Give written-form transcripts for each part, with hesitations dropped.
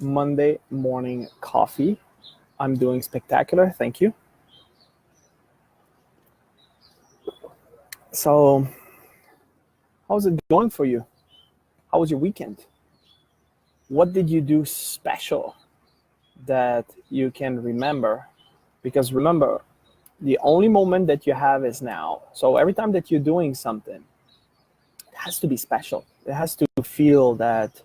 Monday morning coffee. I'm doing spectacular, thank you. So, how's it going for you? How was your weekend? What did you do special that you can remember? Because remember, the only moment that you have is now. So every time that you're doing something, it has to be special. It has to feel that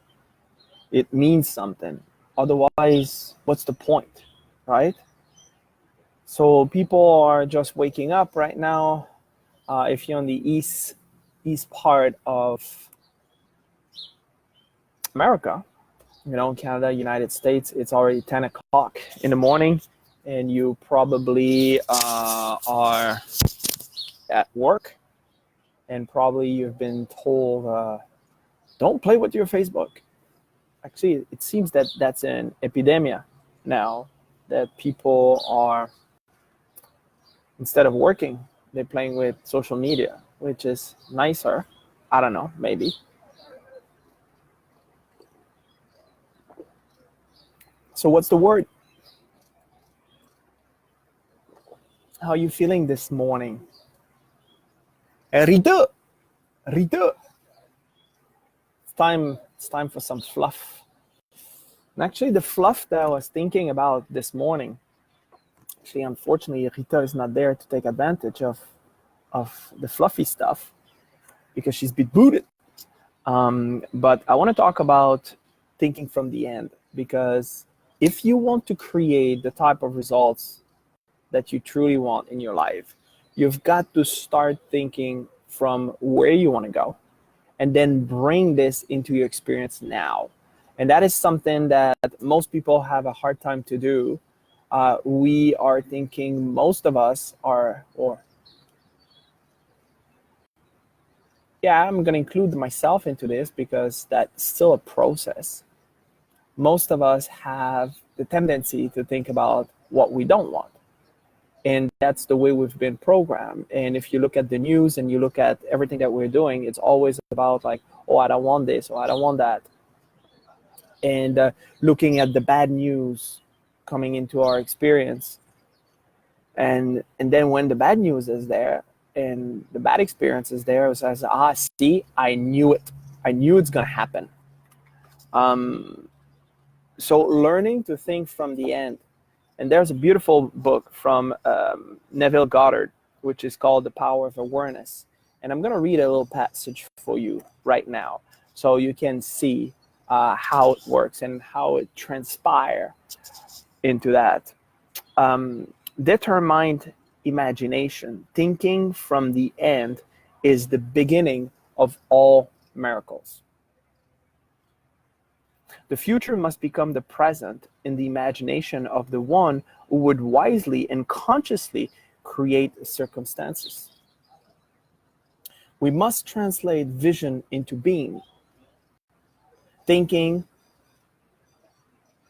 it means something. Otherwise, what's the point, right? So people are just waking up right now. If you're on the east part of America, Canada, United States, it's already 10 o'clock in the morning, and you probably are at work, and probably you've been told, don't play with your Facebook. Actually, it seems that that's an epidemic now, that people are, instead of working, they're playing with social media, which is nicer. I don't know, maybe. So what's the word? How are you feeling this morning? Rita. It's time for some fluff. And actually, the fluff that I was thinking about this morning, actually, unfortunately, Rita is not there to take advantage of the fluffy stuff because she's been booted. But I want to talk about thinking from the end, because if you want to create the type of results that you truly want in your life, you've got to start thinking from where you want to go and then bring this into your experience now. And that is something that most people have a hard time to do. We are thinking, most of us are, I'm going to include myself into this because that's still a process. Most of us have the tendency to think about what we don't want. And that's the way we've been programmed. And if you look at the news and you look at everything that we're doing, it's always about like, oh, I don't want this, or I don't want that. And looking at the bad news coming into our experience. And then when the bad news is there and the bad experience is there, it says, see, I knew it. I knew it's going to happen. So learning to think from the end. And there's a beautiful book from Neville Goddard, which is called The Power of Awareness. And I'm going to read a little passage for you right now so you can see how it works and how it transpires into that. Determined imagination, thinking from the end, is the beginning of all miracles. The future must become the present in the imagination of the one who would wisely and consciously create circumstances. We must translate vision into being, thinking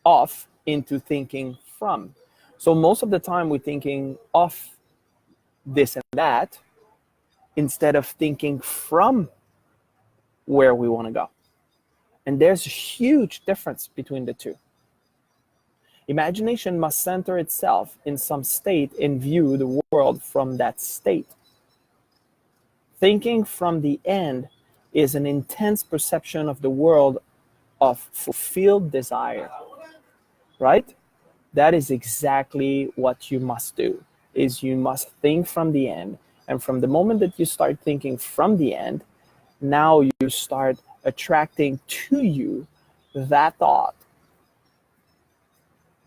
of into thinking from. So most of the time we're thinking of this and that instead of thinking from where we want to go. And there's a huge difference between the two. Imagination must center itself in some state and view the world from that state. Thinking from the end is an intense perception of the world of fulfilled desire, right? That is exactly what you must do, is you must think from the end. And from the moment that you start thinking from the end, now you start attracting to you that thought,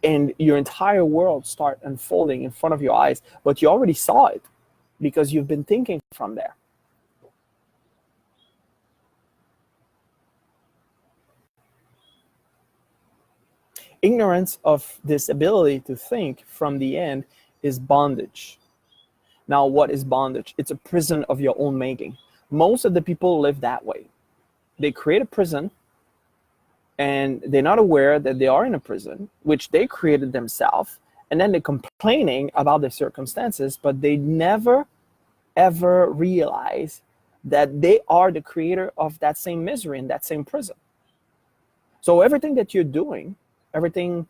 and your entire world start unfolding in front of your eyes. But you already saw it because you've been thinking from there. Ignorance of this ability to think from the end is bondage. Now, what is bondage? It's a prison of your own making. Most of the people live that way. They create a prison, and they're not aware that they are in a prison, which they created themselves, and then they're complaining about their circumstances, but they never, ever realize that they are the creator of that same misery and that same prison. So everything that you're doing everything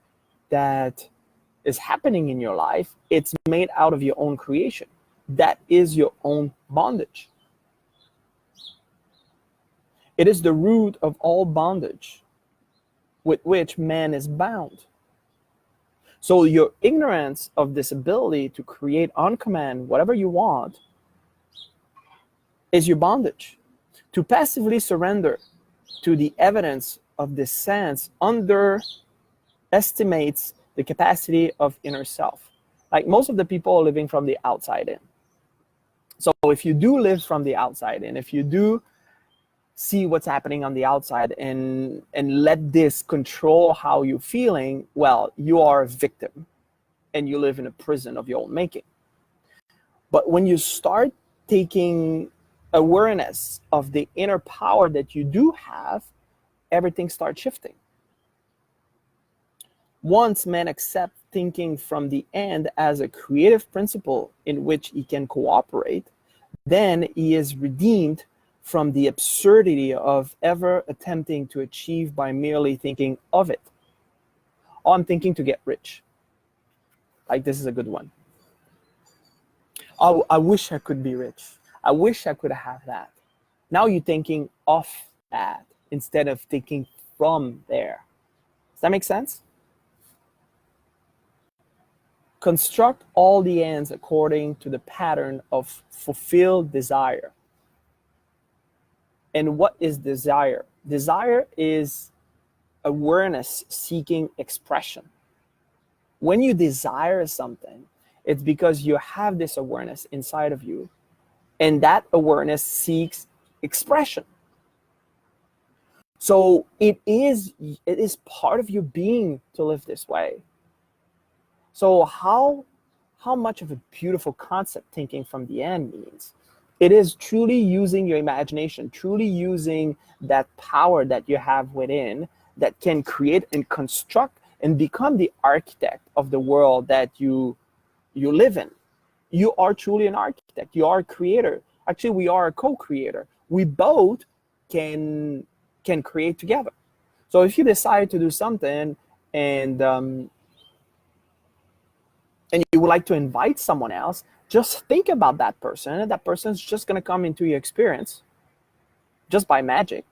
that is happening in your life, it's made out of your own creation. That is your own bondage. It is the root of all bondage with which man is bound. So your ignorance of this ability to create on command whatever you want is your bondage. To passively surrender to the evidence of this sense underestimates the capacity of inner self. Like most of the people are living from the outside in. So if you do live from the outside in, if you do see what's happening on the outside and let this control how you're feeling, well, you are a victim and you live in a prison of your own making. But when you start taking awareness of the inner power that you do have, everything starts shifting. Once man accepts thinking from the end as a creative principle in which he can cooperate, then he is redeemed from the absurdity of ever attempting to achieve by merely thinking of it. Oh, I'm thinking to get rich. Like, this is a good one. Oh, I wish I could be rich. I wish I could have that. Now you're thinking of that instead of thinking from there. Does that make sense? Construct all the ends according to the pattern of fulfilled desire. And what is desire? Desire is awareness seeking expression. When you desire something, it's because you have this awareness inside of you, and that awareness seeks expression. So it is part of your being to live this way. So how much of a beautiful concept thinking from the end means. It is truly using your imagination, truly using that power that you have within that can create and construct and become the architect of the world that you live in. You are truly an architect. You are a creator. Actually, we are a co-creator. We both can create together. So if you decide to do something and you would like to invite someone else, just think about that person, and that person's just going to come into your experience just by magic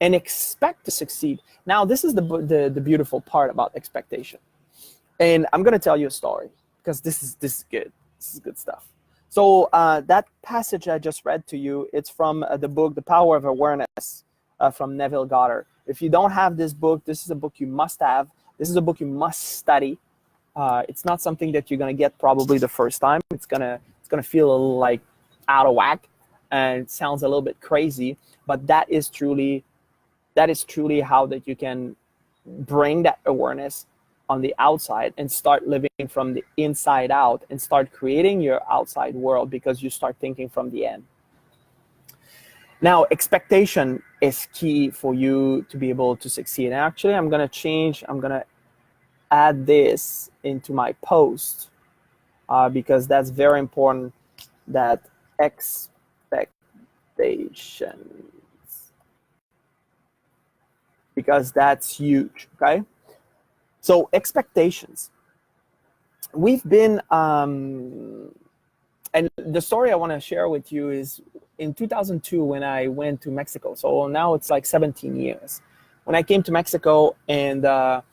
and expect to succeed. Now, this is the beautiful part about expectation. And I'm going to tell you a story because this is good. This is good stuff. So that passage I just read to you, it's from the book, The Power of Awareness, from Neville Goddard. If you don't have this book, this is a book you must have. This is a book you must study. It's not something that you're gonna get probably the first time. It's gonna feel a little like out of whack, and it sounds a little bit crazy. But that is truly how that you can bring that awareness on the outside and start living from the inside out and start creating your outside world because you start thinking from the end. Now, expectation is key for you to be able to succeed. And actually, I'm gonna add this into my post because that's very important, that expectations, because that's huge. Okay, so expectations, we've been and the story I want to share with you is in 2002 when I went to Mexico. So now it's like 17 years when I came to Mexico, and a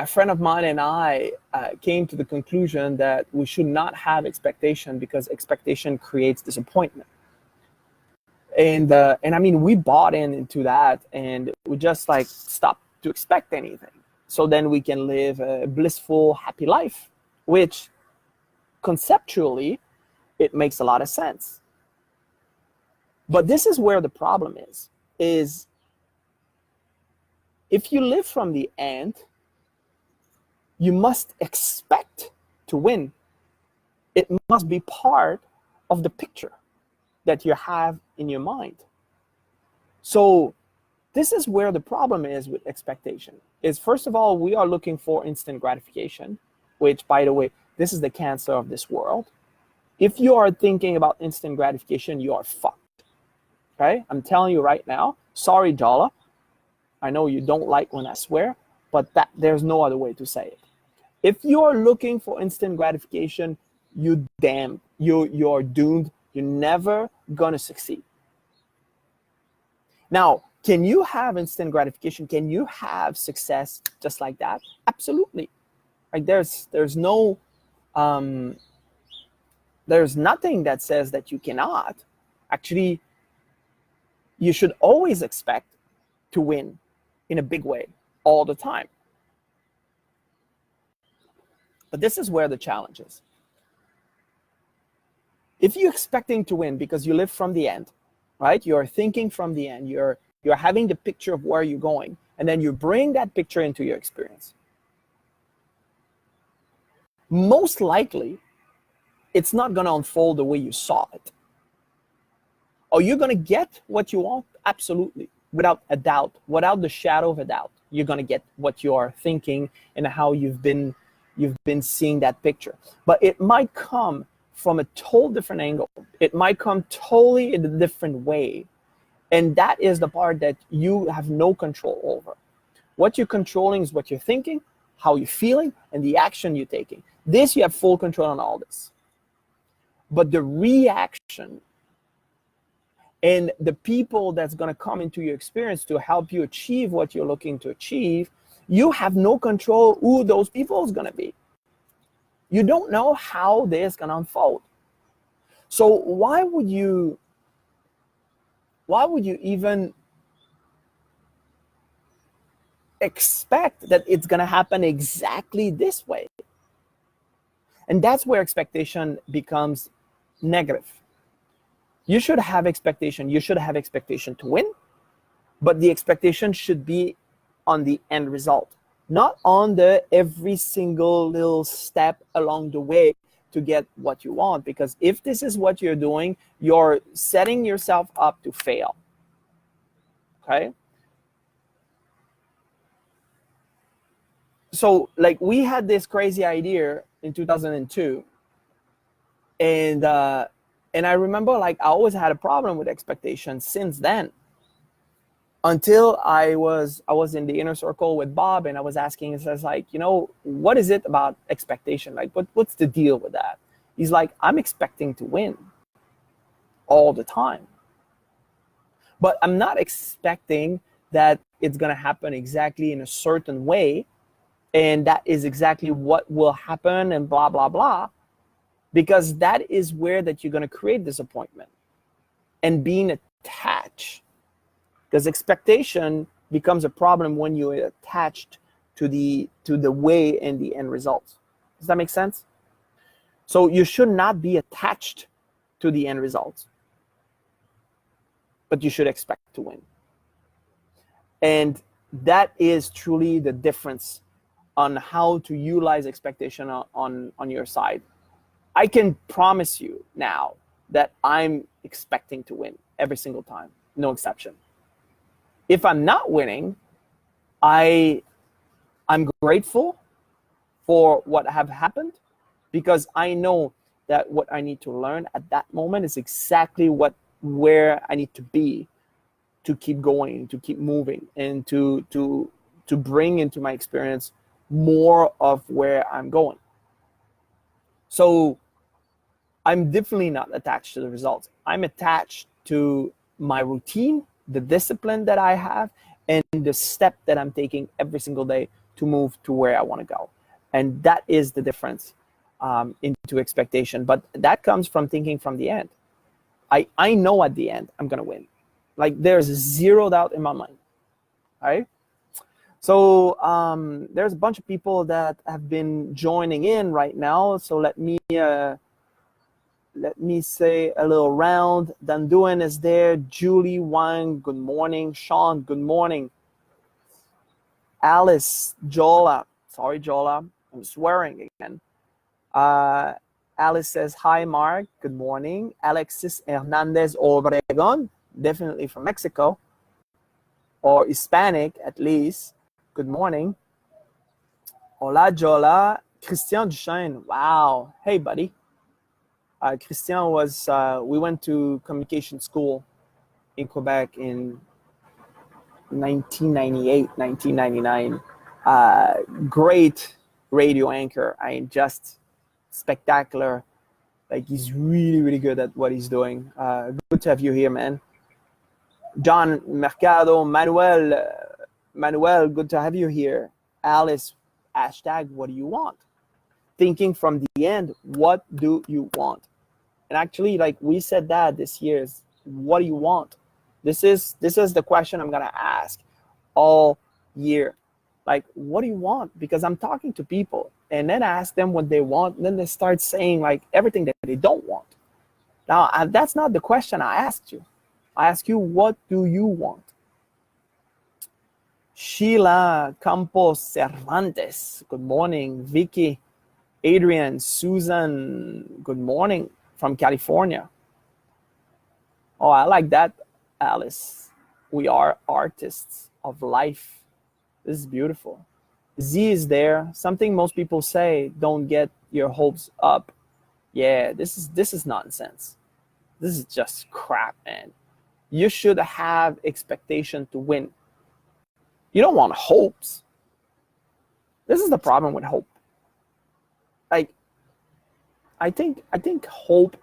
friend of mine and I came to the conclusion that we should not have expectation because expectation creates disappointment. And I mean, we bought into that, and we just like stopped to expect anything. So then we can live a blissful, happy life, which conceptually, it makes a lot of sense. But this is where the problem is if you live from the end, you must expect to win. It must be part of the picture that you have in your mind. So this is where the problem is with expectation. Is first of all, we are looking for instant gratification, which, by the way, this is the cancer of this world. If you are thinking about instant gratification, you are fucked. Okay? I'm telling you right now. Sorry, Jala. I know you don't like when I swear, but that there's no other way to say it. If you are looking for instant gratification, you're doomed. You're never gonna succeed. Now, can you have instant gratification? Can you have success just like that? Absolutely. Like there's nothing that says that you cannot. Actually, you should always expect to win in a big way all the time. But this is where the challenge is. If you're expecting to win because you live from the end, right? You're thinking from the end, you're having the picture of where you're going, and then you bring that picture into your experience. Most likely, it's not going to unfold the way you saw it. Are you going to get what you want? Absolutely. Without a doubt, without the shadow of a doubt, you're going to get what you are thinking and how you've been seeing that picture. But it might come from a total different angle. It might come totally in a different way. And that is the part that you have no control over. What you're controlling is what you're thinking, how you're feeling, and the action you're taking. This, you have full control on all this. But the reaction and the people that's going to come into your experience to help you achieve what you're looking to achieve, you have no control who those people is going to be. You don't know how this is going to unfold. So why would you even expect that it's going to happen exactly this way? And that's where expectation becomes negative. You should have expectation. You should have expectation to win, but the expectation should be on the end result, not on the every single little step along the way to get what you want. Because if this is what you're doing, you're setting yourself up to fail. Okay? So like we had this crazy idea in 2002, and I remember like I always had a problem with expectations since then, until I was in the inner circle with Bob, and I was asking, I was like, what is it about expectation? Like, what's the deal with that? He's like, I'm expecting to win all the time, but I'm not expecting that it's going to happen exactly in a certain way, and that is exactly what will happen, and blah, blah, blah, because that is where that you're going to create disappointment and being attached. Because expectation becomes a problem when you're attached to the way and the end results. Does that make sense? So you should not be attached to the end results, but you should expect to win. And that is truly the difference on how to utilize expectation on your side. I can promise you now that I'm expecting to win every single time, no exception. If I'm not winning, I'm grateful for what have happened, because I know that what I need to learn at that moment is exactly where I need to be to keep going, to keep moving, and to bring into my experience more of where I'm going. So I'm definitely not attached to the results. I'm attached to my routine, the discipline that I have, and the step that I'm taking every single day to move to where I want to go. And that is the difference into expectation. But that comes from thinking from the end. I know at the end I'm going to win. Like there's zero doubt in my mind. All right? So there's a bunch of people that have been joining in right now. So let me say a little round. Danduan is there. Julie Wang, good morning. Sean, good morning. Alice, Jola. Sorry, Jola. I'm swearing again. Alice says, hi, Marc. Good morning. Alexis Hernandez Obregon, definitely from Mexico, or Hispanic at least. Good morning. Hola, Jola. Christian Duchesne. Wow. Hey, buddy. Christian was, we went to communication school in Quebec in 1998, 1999. Great radio anchor. I mean, just spectacular. Like, he's really, really good at what he's doing. Good to have you here, man. John Mercado, Manuel, good to have you here. Alice, hashtag, what do you want? Thinking from the end, what do you want? And actually, like we said that this year is, what do you want? This is the question I'm gonna ask all year. Like, what do you want? Because I'm talking to people, and then I ask them what they want, and then they start saying like everything that they don't want. Now, that's not the question I asked you. I ask you, what do you want? Sheila Campos Cervantes, good morning. Vicky, Adrian, Susan, good morning from California. Oh, I like that, Alice. We are artists of life. This is beautiful. Z is there. Something most people say, don't get your hopes up. Yeah, this is nonsense. This is just crap, man. You should have expectation to win. You don't want hopes. This is the problem with hope. Like, I think hope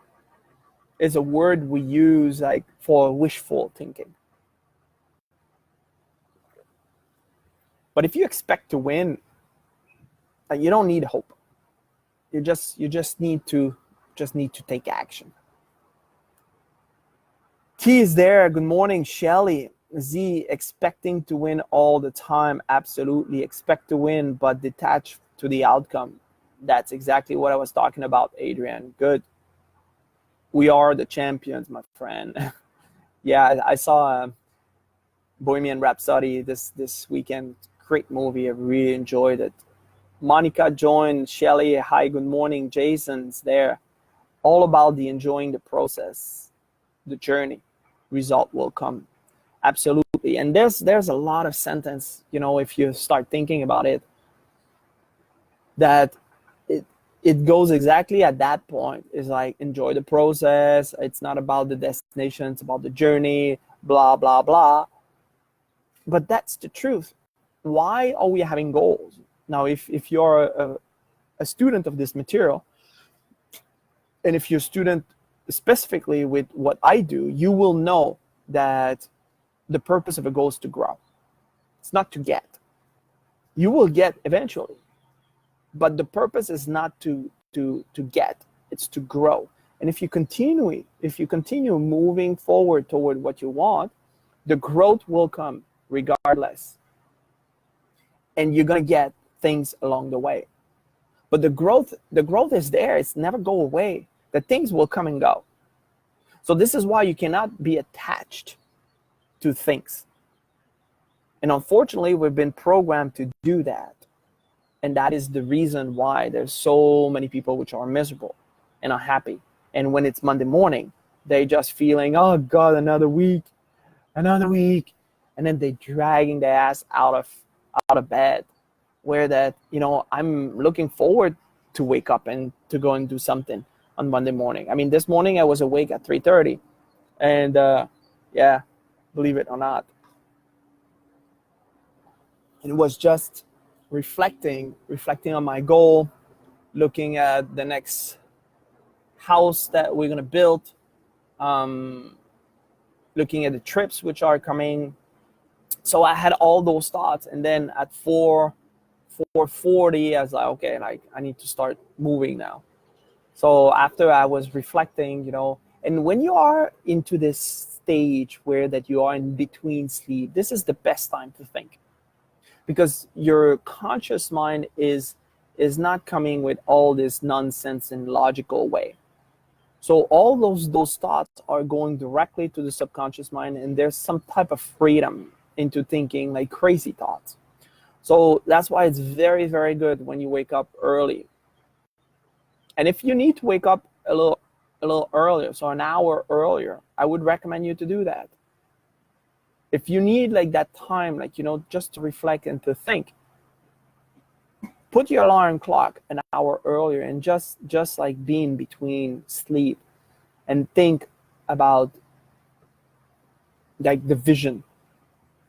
is a word we use like for wishful thinking. But if you expect to win, you don't need hope. You just need to take action. T is there. Good morning, Shelly. Z, expecting to win all the time. Absolutely expect to win, but detach to the outcome. That's exactly what I was talking about, Adrian. Good. We are the champions, my friend. Yeah, I saw Bohemian Rhapsody this weekend. Great movie. I really enjoyed it. Monica joined. Shelly, hi, good morning. Jason's there. All about the enjoying the process, the journey. Result will come. Absolutely. And there's a lot of sentence, if you start thinking about it, that it goes exactly at that point. It's like, enjoy the process. It's not about the destination. It's about the journey, blah, blah, blah. But that's the truth. Why are we having goals? Now, if you're a student of this material, and if you're a student specifically with what I do, you will know that the purpose of a goal is to grow. It's not to get. You will get eventually. But the purpose is not to get, it's to grow. And if you continue moving forward toward what you want, the growth will come regardless. And you're gonna get things along the way. But the growth is there, it's never go away. The things will come and go. So this is why you cannot be attached to things. And unfortunately, we've been programmed to do that. And that is the reason why there's so many people which are miserable and unhappy. And when it's Monday morning, they just feeling, oh God, another week. And then they dragging their ass out of bed, where that, I'm looking forward to wake up and to go and do something on Monday morning. I mean, this morning I was awake at 3:30, and yeah, believe it or not, it was just reflecting on my goal, looking at the next house that we're gonna build, looking at the trips which are coming. So I had all those thoughts, and then at 4:40, I was like, okay, like I need to start moving now. So after I was reflecting, and when you are into this stage where that you are in between sleep, this is the best time to think, because your conscious mind is not coming with all this nonsense in logical way. So all those thoughts are going directly to the subconscious mind, and there's some type of freedom into thinking like crazy thoughts. So that's why it's very, very good when you wake up early. And if you need to wake up a little earlier, so an hour earlier, I would recommend you to do that. If you need like that time, like, just to reflect and to think, put your alarm clock an hour earlier and just like being between sleep and think about like the vision,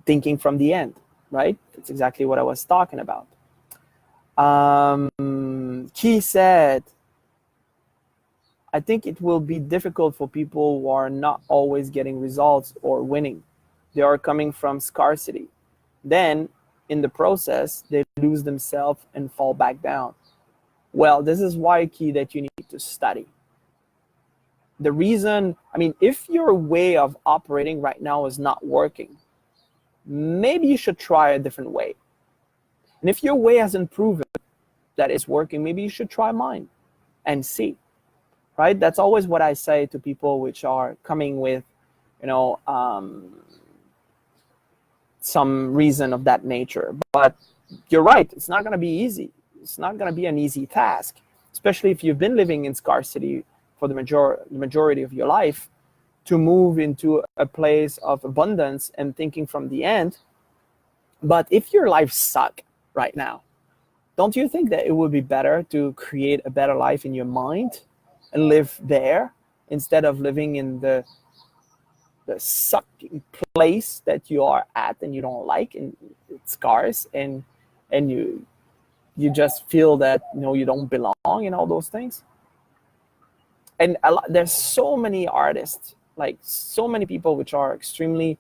thinking from the end. right? That's exactly what I was talking about. Key said, I think it will be difficult for people who are not always getting results or winning. They are coming from scarcity. Then, in the process, they lose themselves and fall back down. Well, this is why, Key, that you need to study. The reason, I mean, if your way of operating right now is not working, maybe you should try a different way. And if your way hasn't proven that it's working, maybe you should try mine and see. Right? That's always what I say to people which are coming with, some reason of that nature. But you're right, it's not going to be easy. It's not going to be an easy task, especially if you've been living in scarcity for the majority of your life, to move into a place of abundance and thinking from the end. But if your life sucks right now, don't you think that it would be better to create a better life in your mind and live there instead of living in the sucking place that you are at and you don't like, and it's scarce, and you just feel that you don't belong and all those things? And there's so many artists, like so many people which are extremely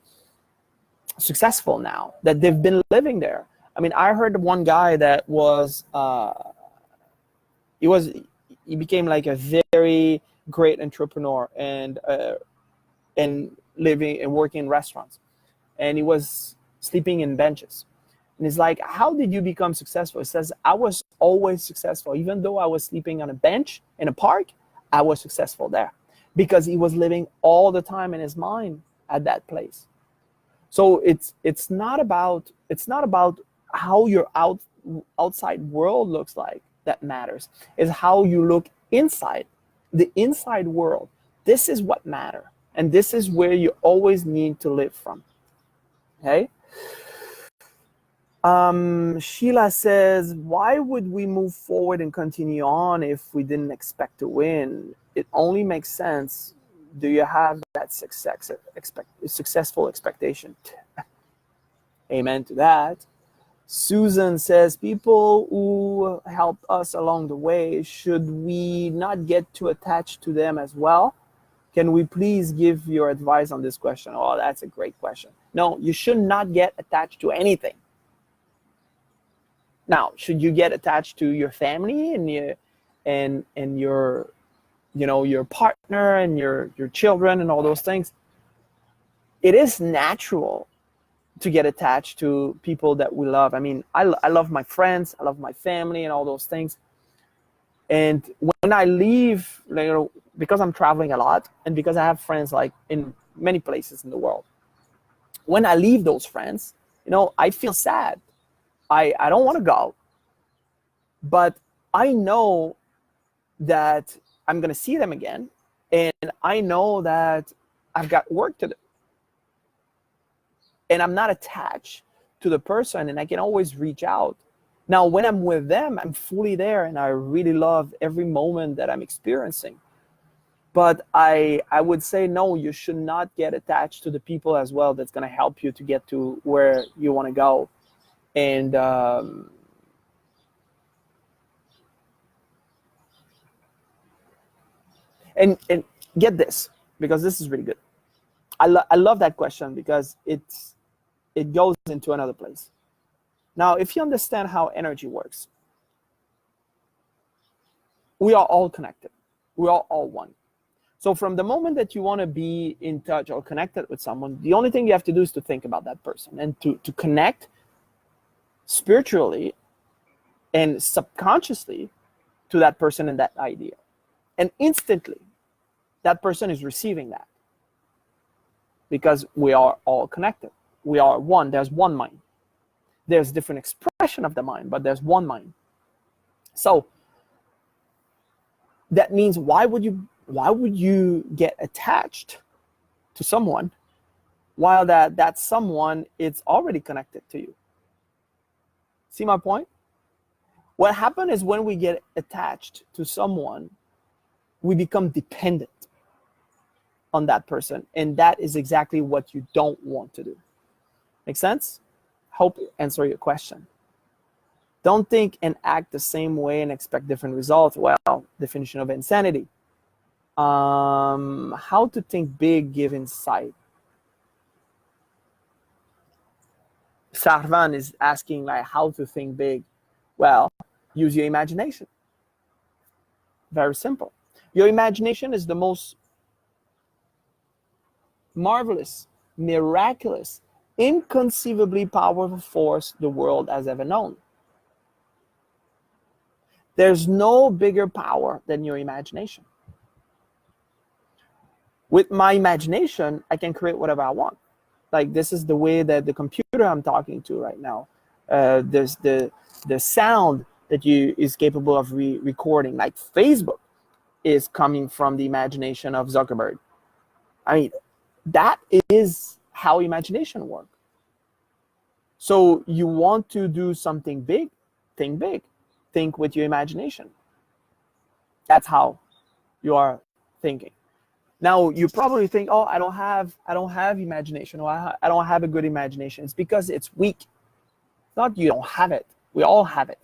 successful now, that they've been living there. I mean, I heard one guy that was he became like a very great entrepreneur and living and working in restaurants, and he was sleeping in benches. And he's like, how did you become successful? He says, I was always successful. Even though I was sleeping on a bench in a park, I was successful there, because he was living all the time in his mind at that place. So it's not about how your outside world looks like that matters. It's how you look inside, the inside world. This is what matters. And this is where you always need to live from. Okay? Sheila says, why would we move forward and continue on if we didn't expect to win? It only makes sense. Do you have that successful expectation? Amen to that. Susan says, people who helped us along the way, should we not get too attached to them as well? Can we please give your advice on this question? Oh, that's a great question. No, you should not get attached to anything. Now, should you get attached to your family and your your partner and your children and all those things? It is natural to get attached to people that we love. I mean, I love my friends, I love my family and all those things. And when I leave, because I'm traveling a lot and because I have friends like in many places in the world, when I leave those friends, I feel sad. I don't want to go. But I know that I'm going to see them again. And I know that I've got work to do. And I'm not attached to the person, and I can always reach out. Now, when I'm with them, I'm fully there, and I really love every moment that I'm experiencing. But I would say, no, you should not get attached to the people as well that's going to help you to get to where you want to go. And and get this, because this is really good. I love that question because it goes into another place. Now, if you understand how energy works, we are all connected. We are all one. So from the moment that you want to be in touch or connected with someone, the only thing you have to do is to think about that person and to connect spiritually and subconsciously to that person and that idea. And instantly, that person is receiving that, because we are all connected. We are one. There's one mind. There's different expression of the mind, but there's one mind. So that means why would you get attached to someone while that someone is already connected to you? See my point? What happens is when we get attached to someone, we become dependent on that person, and that is exactly what you don't want to do. Make sense? Hope answer your question. Don't think and act the same way and expect different results. Well, definition of insanity. How to think big, give insight. Sarvan is asking like how to think big. Well, use your imagination. Very simple. Your imagination is the most marvelous, miraculous, inconceivably powerful force the world has ever known. There's no bigger power than your imagination. With my imagination, I can create whatever I want. Like this is the way that the computer I'm talking to right now, there's the sound that is capable of recording. Like Facebook is coming from the imagination of Zuckerberg. I mean, that is how imagination works. So you want to do something big, think big. Think with your imagination. That's how you are thinking. Now you probably think, oh, I don't have imagination, or I don't have a good imagination. It's because it's weak. Not you don't have it. We all have it.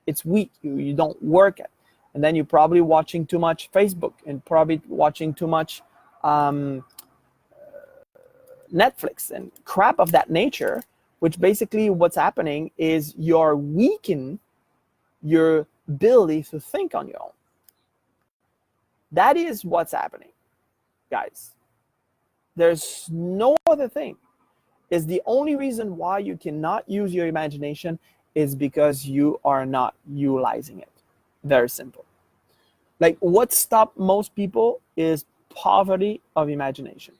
It's weak. You don't work it. And then you're probably watching too much Facebook and probably watching too much Netflix and crap of that nature, which basically what's happening is you're weakening your ability to think on your own. That is what's happening, guys. There's no other thing. Is the only reason why you cannot use your imagination is because you are not utilizing it. Very simple. Like what stops most people is poverty of imagination.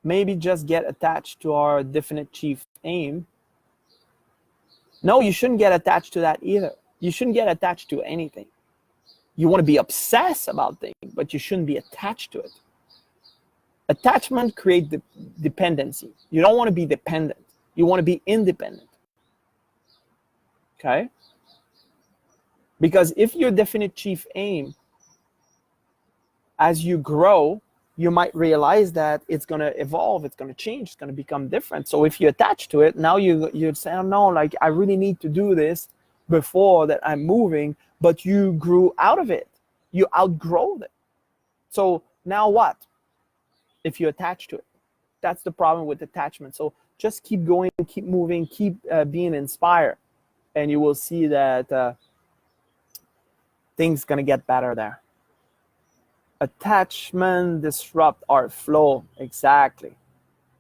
Maybe just get attached to our definite chief aim. No, you shouldn't get attached to that either. You shouldn't get attached to anything. You want to be obsessed about things, but you shouldn't be attached to it. Attachment creates dependency. You don't want to be dependent. You want to be independent. Okay? Because if your definite chief aim, as you grow, you might realize that it's going to evolve, it's going to change, it's going to become different. So if you attach to it, now you'd say, oh, no, like I really need to do this before that I'm moving, but you grew out of it. You outgrow it. So now what? If you attach to it. That's the problem with attachment. So just keep going, keep moving, keep being inspired, and you will see that things going to get better there. Attachment disrupt our flow. Exactly.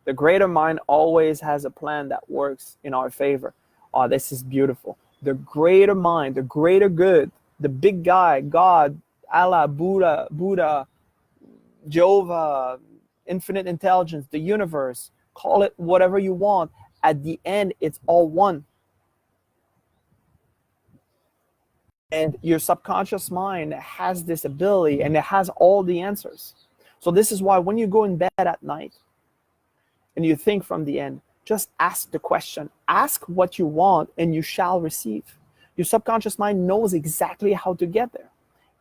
The greater mind always has a plan that works in our favor. Oh, this is beautiful. The greater mind, the greater good, the big guy, God, Allah, Buddha, Jehovah, infinite intelligence, the universe, call it whatever you want. At the end, it's all one. And your subconscious mind has this ability and it has all the answers. So this is why when you go in bed at night and you think from the end, just ask the question. Ask what you want and you shall receive. Your subconscious mind knows exactly how to get there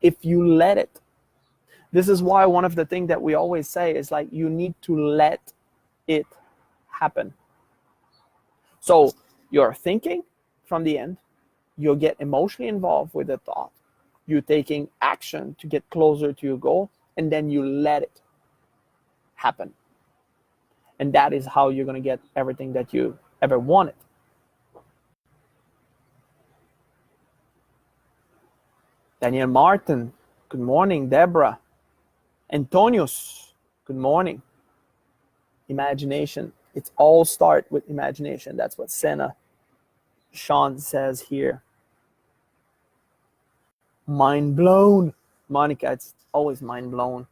if you let it. This is why one of the things that we always say is like you need to let it happen. So you're thinking from the end. You'll get emotionally involved with the thought. You're taking action to get closer to your goal, and then you let it happen. And that is how you're going to get everything that you ever wanted. Daniel Martin, good morning. Deborah. Antonius, good morning. Imagination. It's all start with imagination. That's what Senna Sean says here. Mind blown. Monica, it's always mind blown.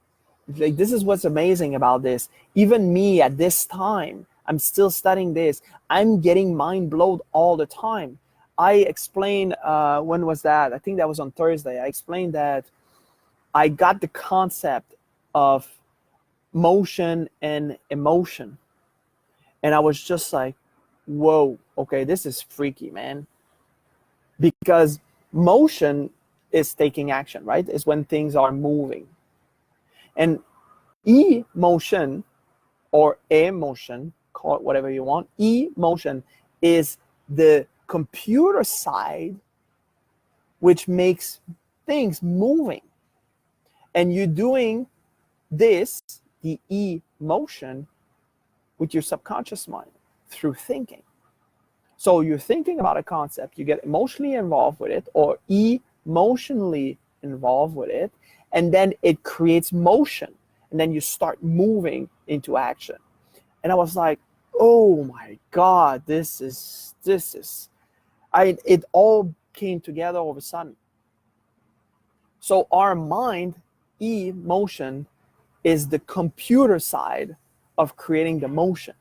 Like, this is what's amazing about this. Even me at this time, I'm still studying this. I'm getting mind blown all the time. I explained, when was that? I think that was on Thursday. I explained that I got the concept of motion and emotion. And I was just like, whoa, okay, this is freaky, man. Because motion is taking action, right? It's when things are moving. And emotion or emotion, call it whatever you want. Emotion is the computer side which makes things moving. And you're doing this, the emotion, with your subconscious mind through thinking. So you're thinking about a concept, you get emotionally involved with it or emotionally involved with it, and then it creates motion, and then you start moving into action. And I was like, oh my God, it all came together all of a sudden. So our mind, emotion, is the computer side of creating the motion.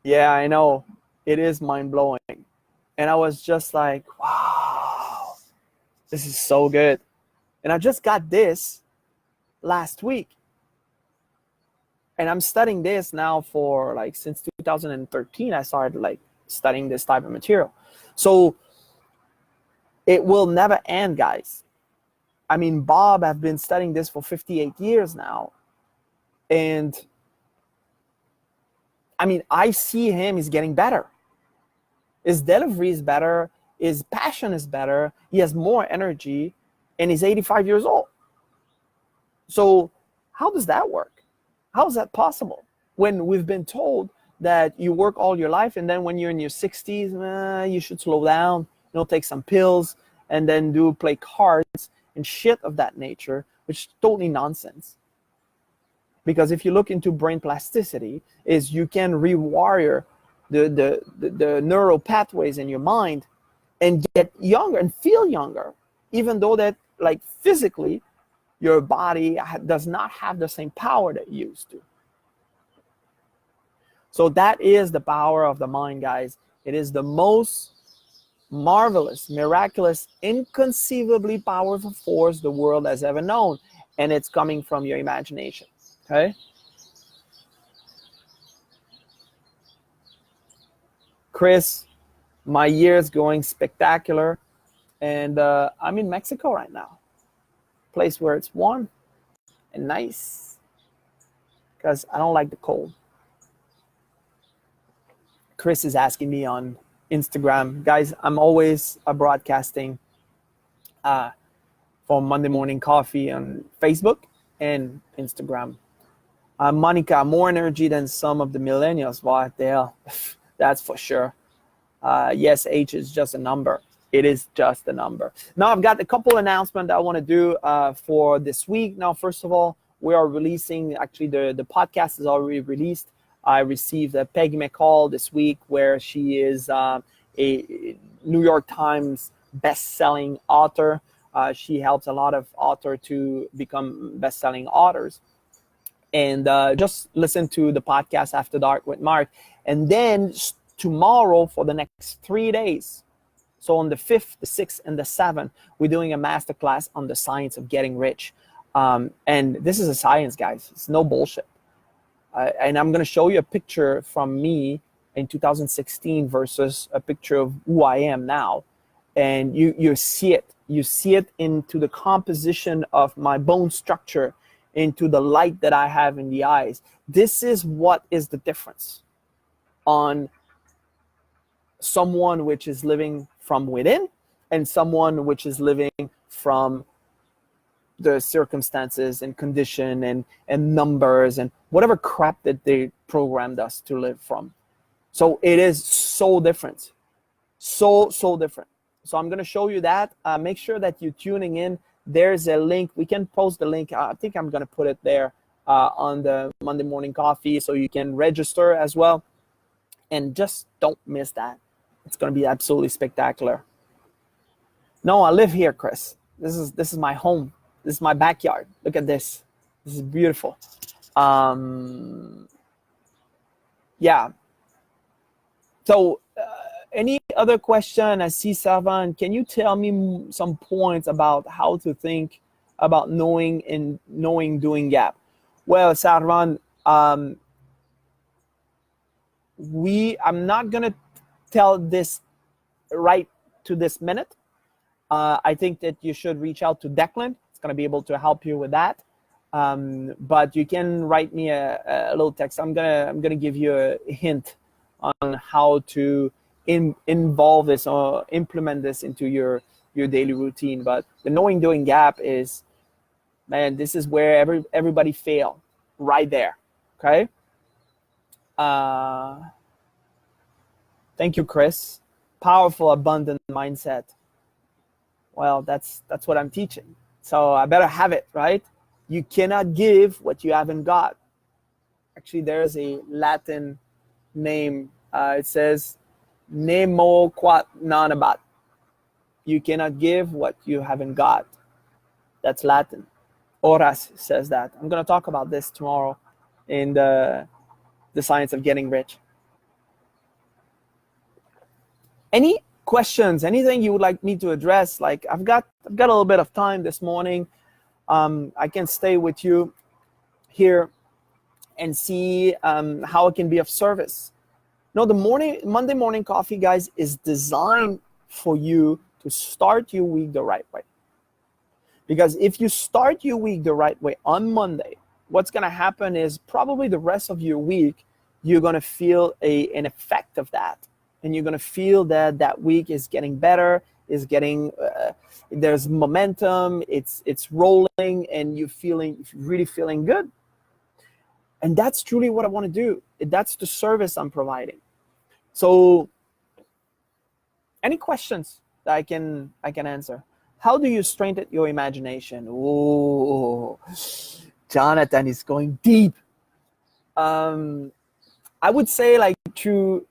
Yeah, I know. It is mind-blowing. And I was just like, wow, this is so good. And I just got this last week. And I'm studying this now for like since 2013. I started like studying this type of material. So it will never end, guys. I mean, Bob, I've been studying this for 58 years now. And I mean, I see him, he's getting better. His delivery is better. His passion is better. He has more energy, and he's 85 years old. So how does that work? How is that possible? When we've been told that you work all your life, and then when you're in your 60s, you should slow down, take some pills, and then play cards and shit of that nature, which is totally nonsense. Because if you look into brain plasticity, is you can rewire the neural pathways in your mind and get younger and feel younger, even though that like physically your body does not have the same power that it used to. So that is the power of the mind, guys. It is the most marvelous, miraculous, inconceivably powerful force the world has ever known. And it's coming from your imagination. Okay? Chris, my year is going spectacular. And I'm in Mexico right now. Place where it's warm and nice. Because I don't like the cold. Chris is asking me on Instagram. Guys, I'm always broadcasting for Monday Morning Coffee on Facebook and Instagram. Monica, more energy than some of the millennials. What the hell? That's for sure. Yes, age is just a number. It is just a number. Now, I've got a couple announcements that I want to do for this week. Now, first of all, we are releasing, actually, the podcast is already released. I received a Peggy McCall this week, where she is a New York Times best-selling author. She helps a lot of authors to become best-selling authors. And just listen to the podcast After Dark with Marc. And then tomorrow, for the next 3 days, so on the 5th, the 6th, and the 7th, we're doing a masterclass on the science of getting rich. And this is a science, guys. It's no bullshit. And I'm going to show you a picture from me in 2016 versus a picture of who I am now. And you see it. You see it into the composition of my bone structure, into the light that I have in the eyes. This is what is the difference on someone which is living from within and someone which is living from the circumstances and condition and numbers and whatever crap that they programmed us to live from. So it is so different. So different. So I'm going to show you that. Make sure that you're tuning in. There's a link. We can post the link. I think I'm going to put it there on the Monday Morning Coffee, so you can register as well. And just don't miss that. It's going to be absolutely spectacular. No, I live here, Chris. This is my home. This is my backyard. Look at this. This is beautiful. Yeah. So any other question? I see Savan. Can you tell me some points about how to think about knowing doing gap? Well, Savan, I'm not going to tell this right to this minute. I think that you should reach out to Declan. It's going to be able to help you with that. But you can write me a little text. I'm gonna give you a hint on how to involve this or implement this into your daily routine. But the knowing doing gap is, man, this is where everybody fail, right there. Okay. Thank you, Chris. Powerful, abundant mindset. Well, that's what I'm teaching. So I better have it, right? You cannot give what you haven't got. Actually, there's a Latin name. It says, nemo quod non abat. You cannot give what you haven't got. That's Latin. Horace says that. I'm going to talk about this tomorrow in the science of getting rich. Any questions? Anything you would like me to address? Like, I've got a little bit of time this morning. I can stay with you here and see how it can be of service. No, the Monday morning coffee, guys, is designed for you to start your week the right way. Because if you start your week the right way on Monday, what's going to happen is probably the rest of your week, you're going to feel an effect of that. And you're going to feel that week is getting better, is getting, there's momentum, it's rolling, and you're really feeling good. And that's truly what I want to do. That's the service I'm providing. So any questions that I can answer? How do you strengthen your imagination? Oh, Jonathan is going deep. I would say like to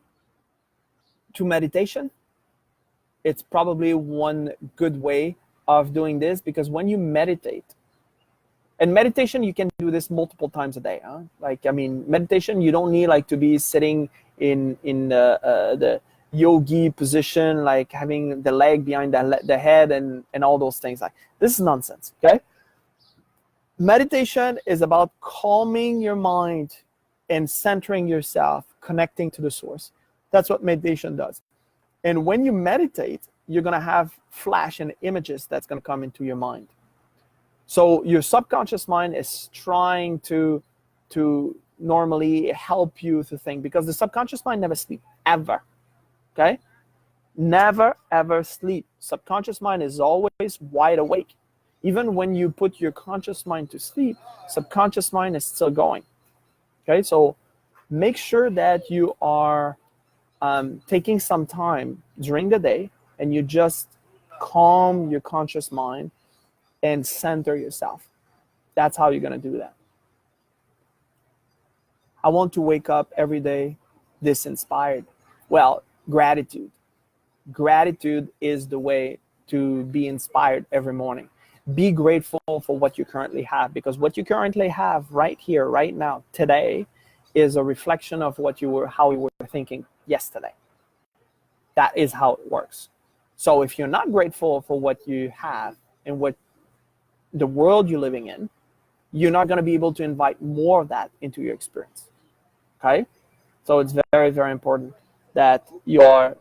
meditation. It's probably one good way of doing this, because when you meditate, and meditation, you can do this multiple times a day. Huh? Like, I mean, meditation, you don't need like to be sitting in the yogi position, like having the leg behind the head and all those things. Like, this is nonsense, okay? Meditation is about calming your mind and centering yourself, connecting to the source. That's what meditation does. And when you meditate, you're going to have flash and images that's going to come into your mind. So your subconscious mind is trying to normally help you to think, because the subconscious mind never sleeps, ever. Okay? Never, ever sleep. Subconscious mind is always wide awake. Even when you put your conscious mind to sleep, subconscious mind is still going. Okay? So make sure that you are taking some time during the day and you just calm your conscious mind and center yourself. That's how you're going to do that. I want to wake up every day this inspired. Well, gratitude. Gratitude is the way to be inspired every morning. Be grateful for what you currently have, because what you currently have right here, right now, today, is a reflection of how you were thinking yesterday. That is how it works. So if you're not grateful for what you have and what the world you're living in, you're not going to be able to invite more of that into your experience. Okay? So it's very, very important that you are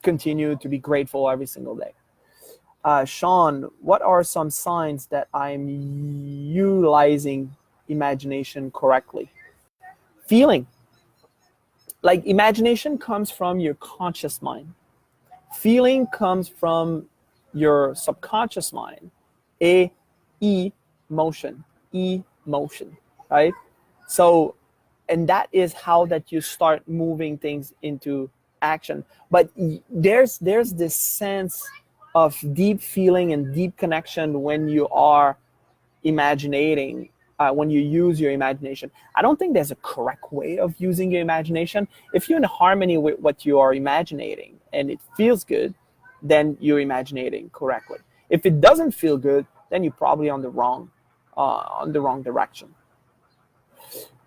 continue to be grateful every single day. Sean, what are some signs that I'm utilizing imagination correctly? Feeling. Like, imagination comes from your conscious mind. Feeling comes from your subconscious mind. Emotion, right? So, and that is how that you start moving things into action. But there's this sense of deep feeling and deep connection when you are imagining, when you use your imagination. I don't think there's a correct way of using your imagination. If you're in harmony with what you are imagining and it feels good, then you're imagining correctly. If it doesn't feel good, then you're probably on the wrong direction.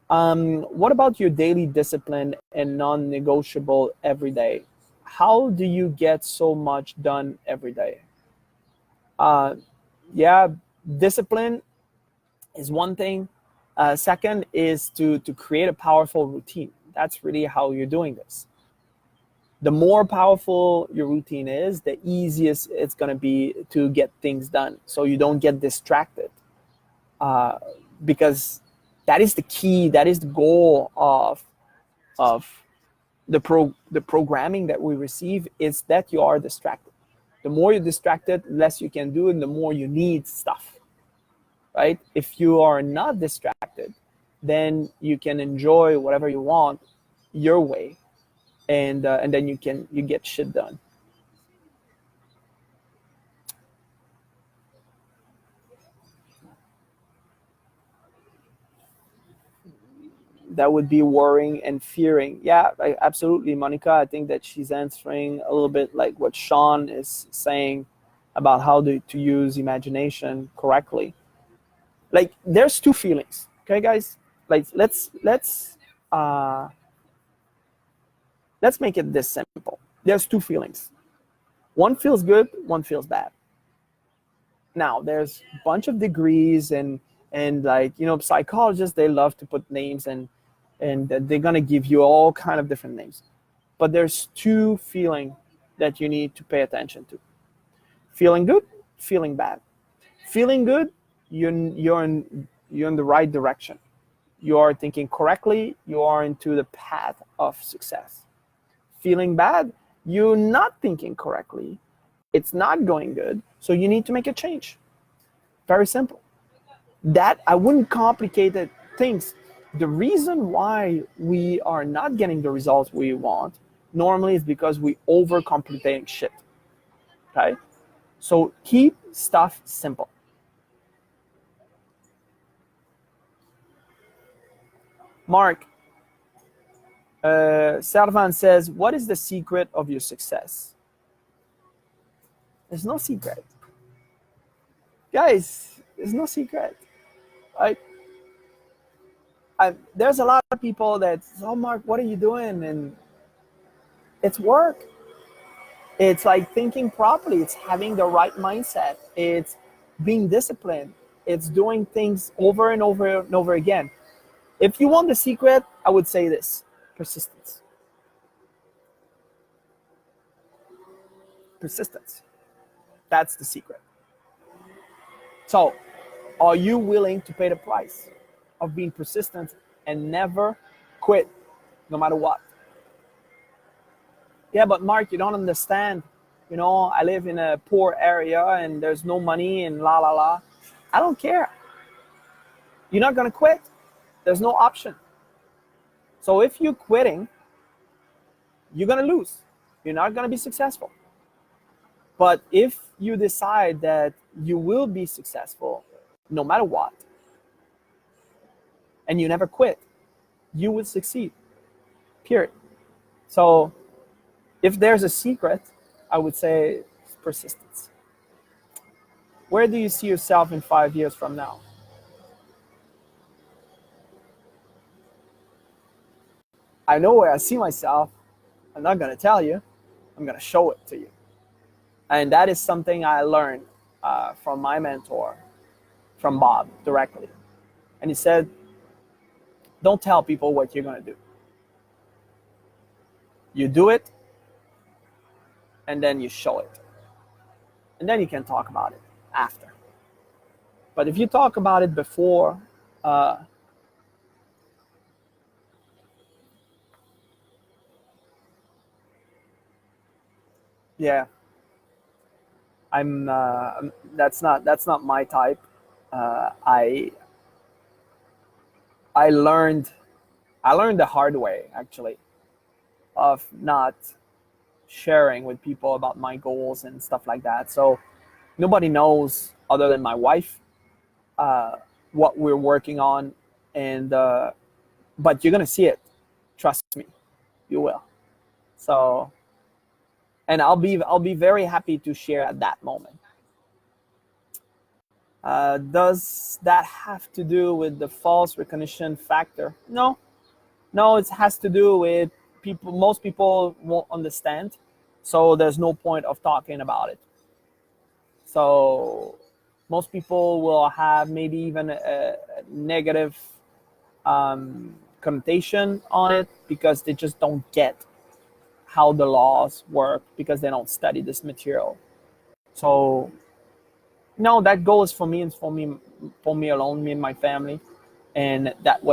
What about your daily discipline and non-negotiable every day? How do you get so much done every day? Discipline is one thing. Second is to create a powerful routine. That's really how you're doing this. The more powerful your routine is, the easiest it's going to be to get things done, so you don't get distracted. because that is the key, that is the goal of the programming that we receive, is that you are distracted. The more you're distracted, less you can do, and the more you need stuff, right? If you are not distracted, then you can enjoy whatever you want your way, and then you get shit done. That would be worrying and fearing. Yeah, absolutely, Monica. I think that she's answering a little bit like what Sean is saying about how to use imagination correctly. Like, there's two feelings, okay, guys? Like, uh, let's make it this simple. There's two feelings. One feels good, one feels bad. Now, there's a bunch of degrees and like, psychologists, they love to put names, and they're gonna give you all kind of different names. But there's two feeling that you need to pay attention to: feeling good, feeling bad. Feeling good, you're in the right direction. You are thinking correctly. You are into the path of success. Feeling bad, you're not thinking correctly. It's not going good, so you need to make a change. Very simple. That, I wouldn't complicate things. The reason why we are not getting the results we want normally is because we overcomplicating shit. Okay? So keep stuff simple. Marc, Servan says, what is the secret of your success? There's no secret. Guys, there's no secret. Right? There's a lot of people that, oh, Marc, what are you doing? And it's work. It's like thinking properly. It's having the right mindset. It's being disciplined. It's doing things over and over and over again. If you want the secret, I would say this: persistence. Persistence. That's the secret. So, are you willing to pay the price of being persistent and never quit, no matter what? Yeah, but Marc, you don't understand. I live in a poor area and there's no money and la la la. I don't care. You're not gonna quit. There's no option. So if you're quitting, you're gonna lose. You're not gonna be successful. But if you decide that you will be successful no matter what, and you never quit, you will succeed. Period. So if there's a secret, I would say it's persistence. Where do you see yourself in 5 years from now? I know where I see myself. I'm not going to tell you. I'm going to show it to you. And that is something I learned from my mentor, from Bob, directly. And he said, don't tell people what you're going to do. You do it, and then you show it. And then you can talk about it after. But if you talk about it before, yeah, that's not my type. I learned the hard way, actually, of not sharing with people about my goals and stuff like that. So nobody knows other than my wife what we're working on, and but you're gonna see it. Trust me, you will. So, and I'll be very happy to share at that moment. Does that have to do with the false recognition factor? No, it has to do with people. Most people won't understand, so there's no point of talking about it. So most people will have maybe even a negative connotation on it because they just don't get how the laws work, because they don't study this material. So No, that goal is for me and for me alone, me and my family, and that's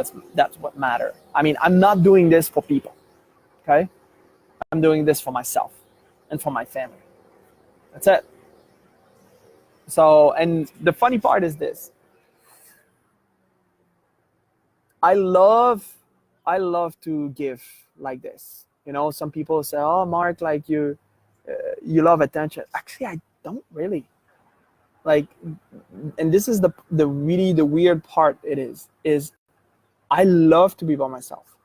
what matter. I mean, I'm not doing this for people, okay? I'm doing this for myself and for my family. That's it. So, and the funny part is this: I love to give like this. You know, some people say, "Oh, Marc, like you love attention." Actually, I don't really. Like, and this is the really the weird part. It is I love to be by myself.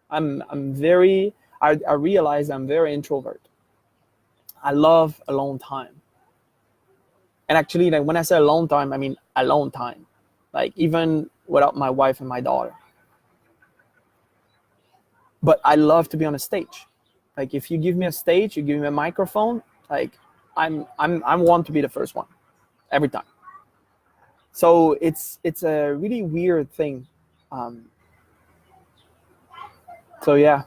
I'm very. I realize I'm very introvert. I love alone time. And actually, like when I say alone time, I mean alone time. Like even without my wife and my daughter. But I love to be on a stage. Like if you give me a stage, you give me a microphone, like I want to be the first one every time. So it's a really weird thing. Um, so yeah.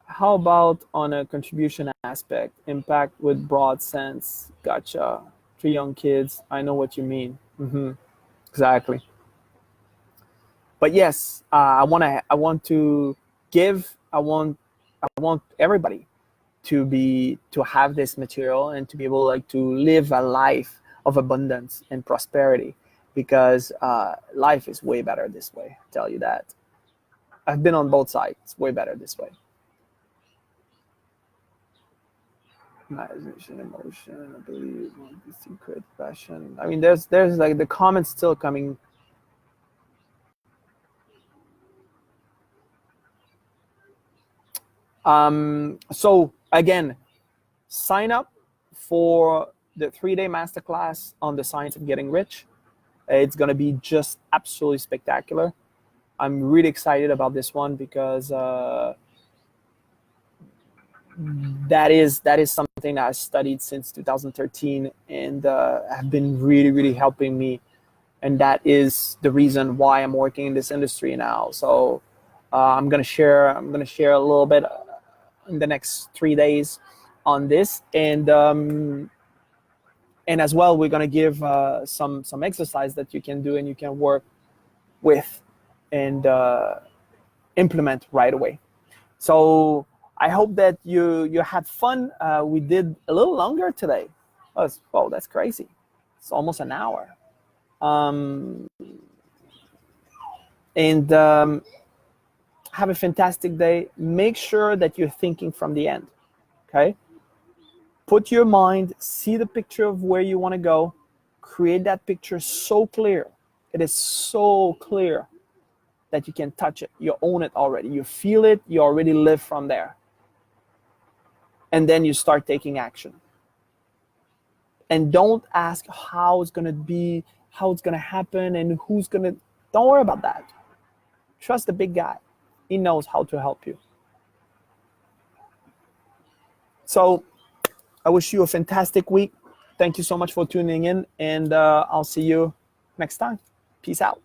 How about on a contribution aspect, impact with broad sense? Gotcha. 3 young kids. I know what you mean. Exactly. But yes, I want to give. I want everybody to have this material and to be able like to live a life of abundance and prosperity, because life is way better this way. I'll tell you that. I've been on both sides. It's way better this way. Imagination, emotion, I believe, the secret passion. I mean, there's like the comments still coming. So again, sign up for the 3-day masterclass on the science of getting rich. It's going to be just absolutely spectacular. I'm really excited about this one because that is something that I studied since 2013 and have been really helping me, and that is the reason why I'm working in this industry now. So I'm gonna share a little bit in the next 3 days on this, and as well we're gonna give some exercise that you can do and you can work with and implement right away. So I hope that you had fun. We did a little longer today. Oh, that's crazy. It's almost an hour. And have a fantastic day. Make sure that you're thinking from the end. Okay? Put your mind, see the picture of where you want to go. Create that picture so clear. It is so clear that you can touch it. You own it already. You feel it. You already live from there. And then you start taking action. And don't ask how it's going to be, how it's going to happen, and who's going to... Don't worry about that. Trust the big guy. He knows how to help you. So I wish you a fantastic week. Thank you so much for tuning in, and I'll see you next time. Peace out.